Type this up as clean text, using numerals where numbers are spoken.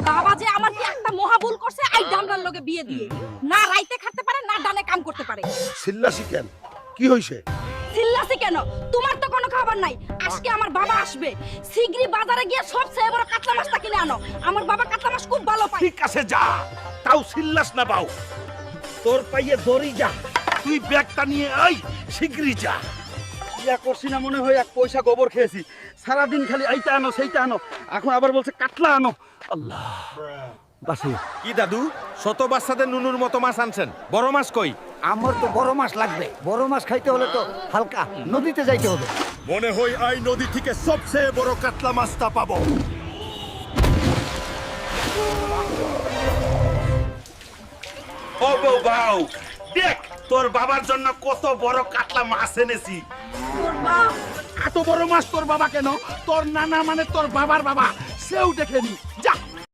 বাবা যে আমার কি একটা মহা ভুল করছে আই ডামরার লগে বিয়ে দিয়ে না রাইতে খাতে পারে না ডানে কাম করতে পারে। চিল্লাসি কেন, কি হইছে? চিল্লাছি কেন? তোমার তো কোনো খবর নাই। আজকে আমার বাবা আসবে, শিগগিরই বাজারে গিয়ে সবচেয়ে বড় কাতলা মাছটা কিনে আনো। আমার বাবা কাতলা মাছ খুব ভালো পায়। ঠিক আছে যা, তাও চিল্লাস না বাউ। তোর পাইয়ে দড়ি যা, তুই ব্যাগটা নিয়ে আই, শিগগিরই যা। ইয়া করছি না মনে হয়, এক পয়সা গোবর খেয়েছি। সারাদিন খালি এইটা আনো সেইটা আনো, এখন আবার বলছে কাতলা আনো। আল্লাহ বাসি। কি দাদু, শত বাচ্চাদের নুনুর মতো মাছ আনছেন, বড় মাছ কই? আমার তো বড় মাছ লাগবে, বড় মাছ খাইতে হলে তো হালকা নদীতে যাইতে হবে। মনে হয় এই নদী থেকে সবচেয়ে বড় কাতলা মাছটা পাবো। ও বউ বাউ, দেখ তোর বাবার জন্য কত বড় কাতলা মাছ এনেছি। এত বড় মাছ তোর বাবা কেন? তোর নানা মানে তোর বাবার বাবা, সেও দেখেনি।